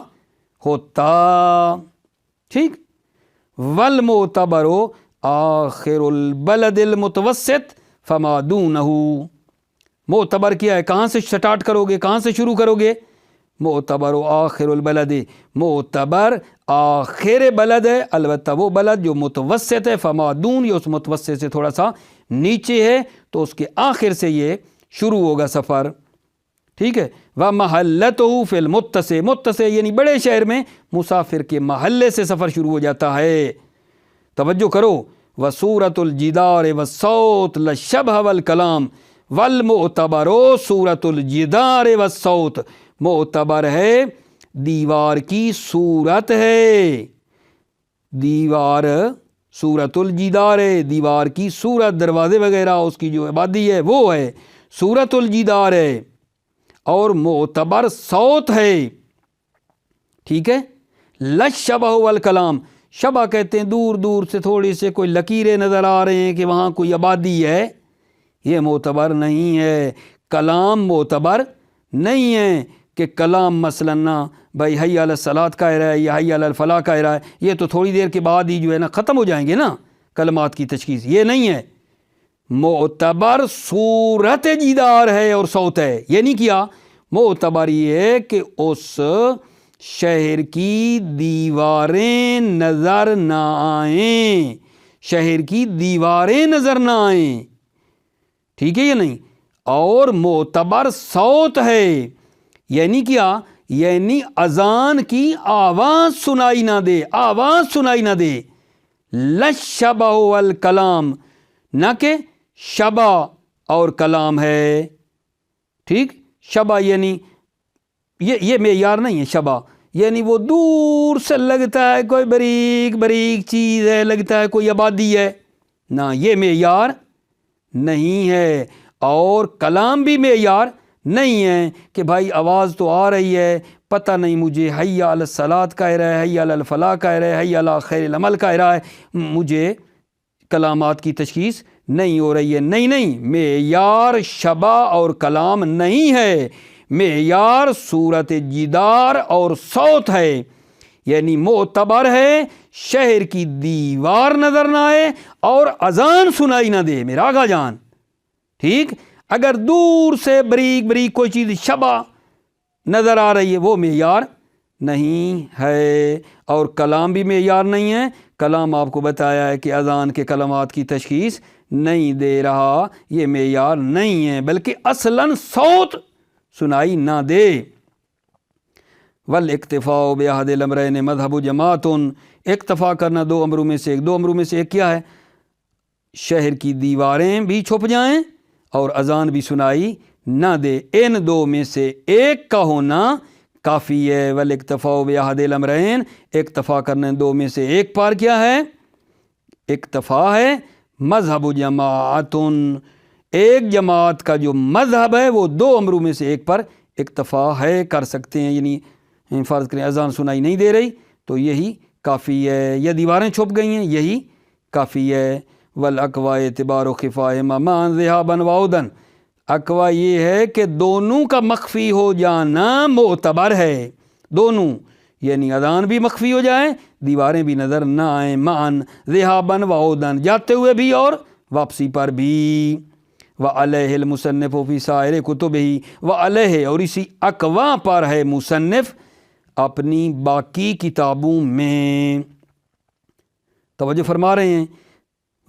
ہوتا. ٹھیک. والمعتبر آخر البلد المتوسط فما دونہ، معتبر کیا ہے؟ کہاں سے سٹارٹ کرو گے، کہاں سے شروع کرو گے؟ معتبر آخر البلد، معتبر آخر بلد ہے، البتہ وہ بلد جو متوسط ہے، فما دون یہ اس متوسط سے تھوڑا سا نیچے ہے تو اس کے آخر سے یہ شروع ہوگا سفر. ٹھیک ہے. ومحلتہ فی المتسع، متسع یعنی بڑے شہر میں مسافر کے محلے سے سفر شروع ہو جاتا ہے. توجہ کرو. وصورت الجدار والصوت للشبہ والکلام، والمعتبر صورت الجدار والصوت، معتبر ہے دیوار کی صورت ہے، دیوار صورت الجدار ہے، دیوار کی صورت، دروازے وغیرہ اس کی جو آبادی ہے وہ ہے صورت الجدار ہے، اور معتبر صوت ہے. ٹھیک ہے. للشبہ والکلام، شبہ کہتے ہیں دور دور سے تھوڑی سے کوئی لکیریں نظر آ رہے ہیں کہ وہاں کوئی آبادی ہے، یہ معتبر نہیں ہے. کلام معتبر نہیں ہے کہ کلام مثلا نا بھائی حی علی الصلاۃ کہہ رہا ہے یا حی علی الفلاح کہہ رہا ہے، یہ تو تھوڑی دیر کے بعد ہی جو ہے نا ختم ہو جائیں گے نا کلمات کی تشخیص، یہ نہیں ہے. معتبر صورت جدار ہے اور صوت ہے. یہ نہیں کیا، معتبر یہ ہے کہ اس شہر کی دیواریں نظر نہ آئیں، شہر کی دیواریں نظر نہ آئیں. ٹھیک ہے یا نہیں. اور معتبر صوت ہے، یعنی کیا، یعنی اذان کی آواز سنائی نہ دے، آواز سنائی نہ دے. للشبہ والکلام، نہ کہ شبہ اور کلام ہے. ٹھیک. شبہ یعنی یہ معیار نہیں ہے. شبہ یعنی وہ دور سے لگتا ہے کوئی باریک باریک چیز ہے، لگتا ہے کوئی آبادی ہے، نہ یہ معیار نہیں ہے. اور کلام بھی معیار نہیں ہے کہ بھائی آواز تو آ رہی ہے، پتہ نہیں مجھے حی علی الصلاۃ کہہ رہا ہے، حی علی الفلاح کہہ رہا ہے، حی علی خیر العمل کہہ رہا ہے، مجھے کلامات کی تشخیص نہیں ہو رہی ہے۔ نہیں، معیار شبع اور کلام نہیں ہے، معیار صورت جدار اور صوت ہے، یعنی معتبر ہے شہر کی دیوار نظر نہ آئے اور اذان سنائی نہ دے میرا آقا جان، ٹھیک۔ اگر دور سے بریک بریک کوئی چیز شبع نظر آ رہی ہے وہ معیار نہیں ہے، اور کلام بھی معیار نہیں ہے۔ کلام آپ کو بتایا ہے کہ اذان کے کلمات کی تشخیص نہیں دے رہا، یہ معیار نہیں ہے، بلکہ اصلاً صوت سنائی نہ دے۔ والاکتفاء باحد الامرین مذہب جماعت، اکتفا کرنا دو امروں میں سے ایک، دو امروں میں سے ایک کیا ہے؟ شہر کی دیواریں بھی چھپ جائیں اور اذان بھی سنائی نہ دے، ان دو میں سے ایک کا ہونا کافی ہے۔ والاکتفاء باحد الامرین، اکتفا کرنا دو میں سے ایک پر کیا ہے؟ اکتفا ہے۔ مذہب جماعت، ایک جماعت کا جو مذہب ہے وہ دو امروں میں سے ایک پر اکتفا ہے، کر سکتے ہیں، یعنی فرض کریں اذان سنائی نہیں دے رہی تو یہی کافی ہے، یا دیواریں چھپ گئی ہیں یہی کافی ہے۔ والاقوا اعتبار و خفاء معً ذہابًا وعودًا، اقوا یہ ہے کہ دونوں کا مخفی ہو جانا معتبر ہے، دونوں، یعنی اذان بھی مخفی ہو جائے، دیواریں بھی نظر نہ آئیں، معً ذہابًا وعودًا، جاتے ہوئے بھی اور واپسی پر بھی۔ وعلیہ المصنف فی سائر کتبہ، وعلیہ اور اسی اقوا پر ہے مصنف اپنی باقی کتابوں میں۔ توجہ فرما رہے ہیں۔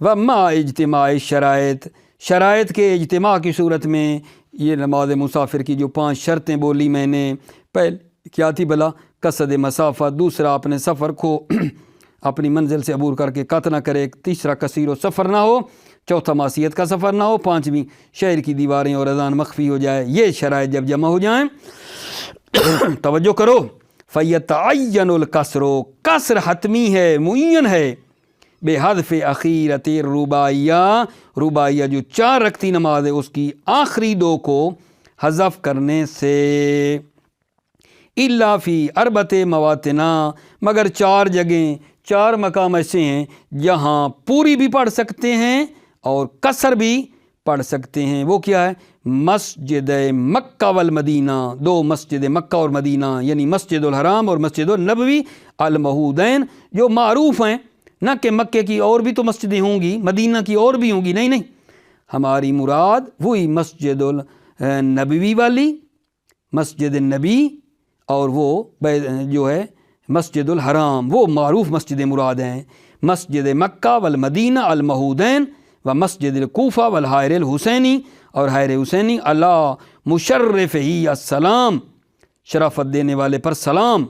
وَمَا اجتماع شرائط، شرائط کے اجتماع کی صورت میں یہ نماز مسافر کی جو 5 شرطیں بولی میں نے، پہلے کیا تھی بلا؟ قصد مسافہ، دوسرا اپنے سفر کو اپنی منزل سے عبور کر کے قطع نہ کرے، تیسرا کثیر و سفر نہ ہو، چوتھا معصیت کا سفر نہ ہو، پانچویں شہر کی دیواریں اور اذان مخفی ہو جائے۔ یہ شرائط جب جمع ہو جائیں توجہ کرو، فَيَتَعَيَّنُ الْقَصْرُ، قصر حتمی ہے، معین ہے، بے حذف اخیرۃ الرباعیہ، رباعیہ جو 4 رکعتی نماز ہے اس کی آخری 2 کو حذف کرنے سے، الا فی 4 مواطن، مگر 4 جگہیں، 4 مقام ایسے ہیں جہاں پوری بھی پڑھ سکتے ہیں اور قصر بھی پڑھ سکتے ہیں۔ وہ کیا ہے؟ مسجد مکہ والمدینہ، 2 مسجد مکہ اور مدینہ، یعنی مسجد الحرام اور مسجد النبوی المعہودین، جو معروف ہیں، نہ کہ مکے کی اور بھی تو مسجدیں ہوں گی، مدینہ کی اور بھی ہوں گی، نہیں، ہماری مراد وہی مسجد النبوی والی، مسجد النبی، اور وہ جو ہے مسجد الحرام، وہ معروف مسجد مراد ہیں۔ مسجد مکہ والمدینہ المعہودین و مسجد الکوفہ والحائر الحسینی، اور حائر حسینی، اللہ مشرف ہی السلام، شرافت دینے والے پر سلام،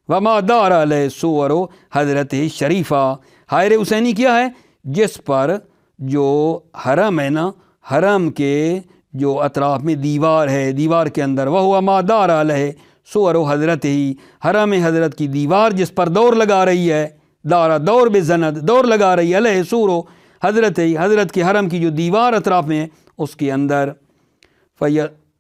وما دار علیہ صور حضرت شریفہ، حائر حسینی کیا ہے؟ جس پر جو حرم ہے نا، حرم کے جو اطراف میں دیوار ہے، دیوار کے اندر، وہ ما دار علیہ صور حضرت ہی، حرم حضرت کی دیوار جس پر دور لگا رہی ہے، دارہ دور بزند، دور لگا رہی ہے، علیہ صور حضرت ہی، حضرت کی حرم کی جو دیوار اطراف میں ہے اس کے اندر۔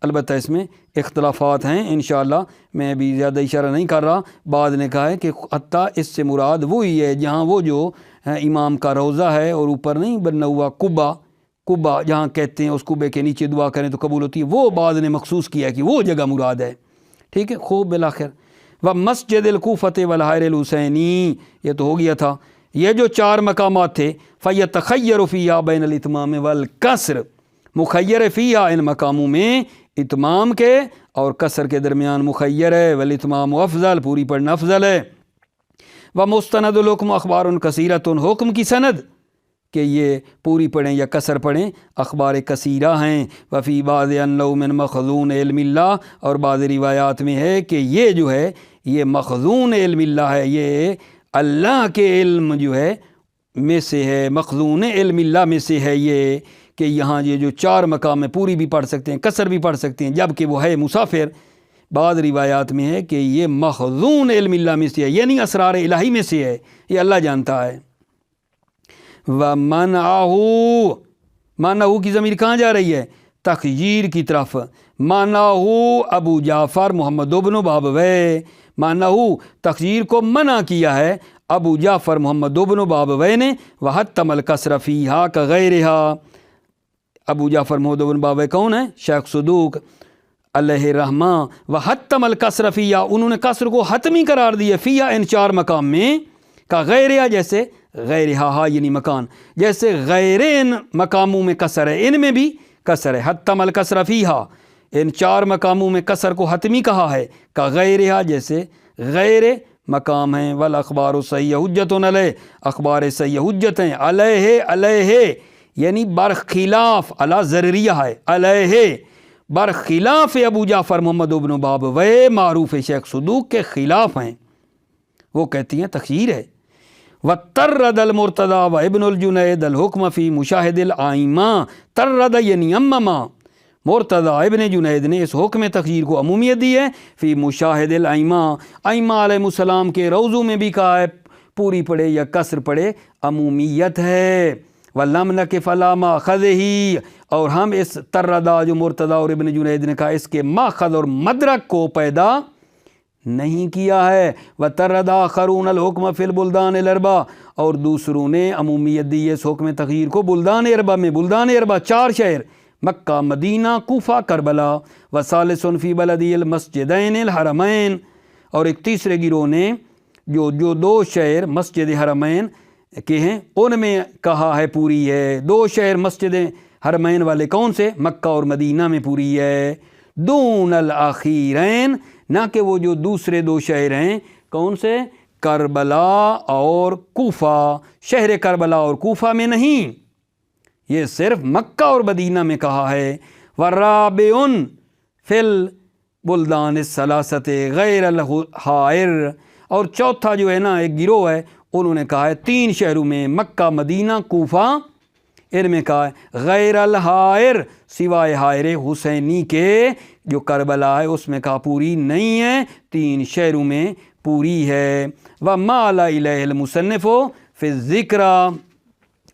البتہ اس میں اختلافات ہیں، انشاءاللہ میں بھی زیادہ اشارہ نہیں کر رہا۔ بعض نے کہا ہے کہ حتیٰ اس سے مراد وہی ہے جہاں وہ جو امام کا روضہ ہے اور اوپر نہیں بنا ہوا قبہ جہاں کہتے ہیں اس قبے کے نیچے دعا کریں تو قبول ہوتی ہے، وہ بعض نے مخصوص کیا کہ وہ جگہ مراد ہے، ٹھیک ہے، خوب بالآخر۔ و مسجد الکوفۃ والحائر الحسینی، یہ تو ہو گیا تھا۔ یہ جو 4 مقامات تھے، فیتخیر فیہا بین الاتمام والقصر، مخیر فیہا ان مقاموں میں اتمام کے اور قصر کے درمیان مخیر ہے، والاتمام افضل، پوری پڑھنا افضل ہے۔ ومستند الحکم اخبار کثیرۃ، حکم کی سند کہ یہ پوری پڑھیں یا قصر پڑھیں اخبار کثیرہ ہیں۔ وفی بعض انہ من مخزون علم اللہ، اور بعض روایات میں ہے کہ یہ جو ہے یہ مخزون علم اللہ ہے، یہ اللہ کے علم جو ہے میں سے ہے، مخزون علم اللہ میں سے ہے یہ، کہ یہاں یہ جو 4 مقام میں پوری بھی پڑھ سکتے ہیں، قصر بھی پڑھ سکتے ہیں، جبکہ وہ ہے مسافر۔ بعض روایات میں ہے کہ یہ مخزون علم اللہ میں سے ہے، یعنی اسرار الہی میں سے ہے، یہ اللہ جانتا ہے۔ وَمَنْعَهُ، منعہ کی ضمیر کہاں جا رہی ہے؟ تخییر کی طرف۔ معناہو ابو جعفر محمد بن بابویہ، معناہو تقصیر کو منع کیا ہے ابو جعفر محمد بن بابویہ نے، وحتم الکسر فیہا کغیرہا۔ ابو جعفر محمد بن بابویہ کون ہے؟ شیخ صدوق علیہ الرحمہ۔ وحتم الکسر فیہا، انہوں نے کسر کو حتمی قرار دیا، فیہا ان 4 مقام میں، کغیرہا جیسے غیرہا ہا یعنی مکان، جیسے غیر ان مقاموں میں کسر ہے ان میں بھی کسر ہے۔ حتم الکسر فیہا، ان 4 مقاموں میں کسر کو حتمی کہا ہے، کغیرہا جیسے غیر مقام ہیں۔ والاخبار صحیح حجت علیہ، اخبار صحیح حجت ہیں علیہ، علیہ یعنی برخلاف، علی ضرریہ ہے، علیہ برخلاف ابو جعفر محمد بن بابویہ، معروف شیخ صدوق کے خلاف ہیں، وہ کہتی ہیں تخییر ہے۔ وَتَرَّدَ الْمُرْتَضَى وَابْنُ الْجُنَيْدِ الْحُكْمَ فِي مُشَاهِدِ الْأَئِمَّةِ، ترد یعنی امما، مرتضی ابن جنید نے اس حکم تخییر کو عمومیت دی ہے، فی مشاہد الائمہ، ائمہ علیہ السلام کے روضوں میں بھی کہا ہے پوری پڑھے یا کسر پڑھے، عمومیت ہے۔ وَلَمْ نَقِفْ عَلَىٰ مَأْخَذِهِ، اور ہم اس تردا جو مرتضی اور ابن جنید نے کہا اس کے ماخذ اور مدرک کو پیدا نہیں کیا ہے۔ وَتَرَّدَ آخَرُونَ الْحُكْمَ فِي الْبُلْدَانِ الْأَرْبَعِ، اور دوسروں نے عمومیت دی ہے اس حکم تغییر کو بلدان اربع میں، بلدان اربع 4 شہر، مکہ، مدینہ، کوفہ، کربلا۔ وَثَالِثٌ فِي بَلَدِ الْمَسْجِدَيْنِ الْحَرَمَيْنِ، اور ایک تیسرے گروہ نے جو 2 شہر مسجد حرمین کے ہیں ان میں کہا ہے پوری ہے۔ 2 شہر مسجد حرمین والے کون سے؟ مکہ اور مدینہ میں پوری ہے، دون الاخیرین، نہ کہ وہ جو دوسرے 2 شہر ہیں، کون سے؟ کربلا اور کوفہ، شہر کربلا اور کوفہ میں نہیں، یہ صرف مکہ اور مدینہ میں کہا ہے۔ وَالرَّابِعُ فِي الْبُلْدَانِ الثَّلَاثَةِ غَيْرَ الْحَائِرِ، اور چوتھا جو ہے نا ایک گروہ ہے انہوں نے کہا ہے 3 شہروں میں، مکہ، مدینہ، کوفہ، ان میں کہا ہے غیر الحائر، سوائے حائر حسینی کے جو کربلا ہے اس میں کہا پوری نہیں ہے، 3 شہروں میں پوری ہے۔ وَمَالَ إِلَيْهِ الْمُصَنِّفُ فِي الذِّكْرَى،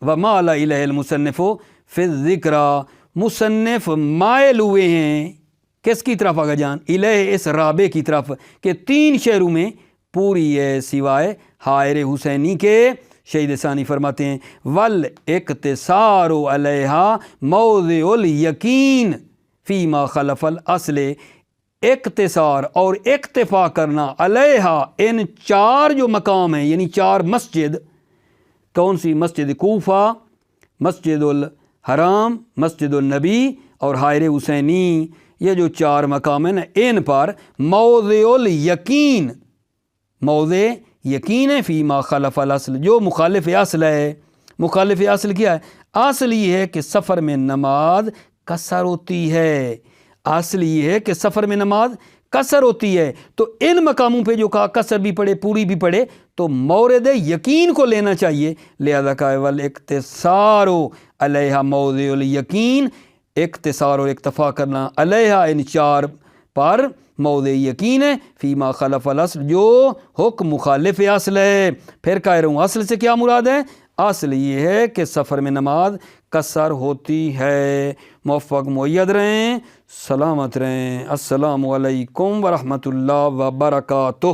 وَمَالَ إِلَيْهِ الْمُصَنِّفُ فِي الذِّكْرَى، مصنف مائل ہوئے ہیں کس کی طرف آگا جان؟ الہ، اس رابع کی طرف کہ 3 شہروں میں پوری ہے سوائے حائر حسینی کے۔ شہید ثانی فرماتے ہیں والاقتصار علیہا موضع الیقین فیما خلف الاصل، اقتصار اور اکتفا کرنا علیہا ان 4 جو مقام ہیں، یعنی 4 مسجد، کون سی؟ مسجد کوفہ، مسجد الحرام، مسجد النبی اور حائر حسینی، یہ جو 4 مقام ہیں نا ان پر موضع الیقین، موضع یقین ہے، فیما خلف الاصل، جو مخالف اصل ہے۔ مخالف اصل کیا ہے؟ اصل یہ ہے کہ سفر میں نماز قصر ہوتی ہے، اصل یہ ہے کہ سفر میں نماز قصر ہوتی ہے، تو ان مقاموں پہ جو کہا قصر بھی پڑھے پوری بھی پڑھے تو مورد یقین کو لینا چاہیے، لہذا کہا والاقتصار علیہا موضع الیقین، اقتصار اور اکتفا کرنا علیہا ان 4 پر موضع یقین ہے، فیما خلف الاصل، جو حکم مخالف اصل ہے۔ پھر کہہ رہا ہوں اصل سے کیا مراد ہے؟ اصل یہ ہے کہ سفر میں نماز قصر ہوتی ہے۔ موفق مؤید رہیں، سلامت رہیں، السلام علیکم ورحمۃ اللہ وبرکاتہ۔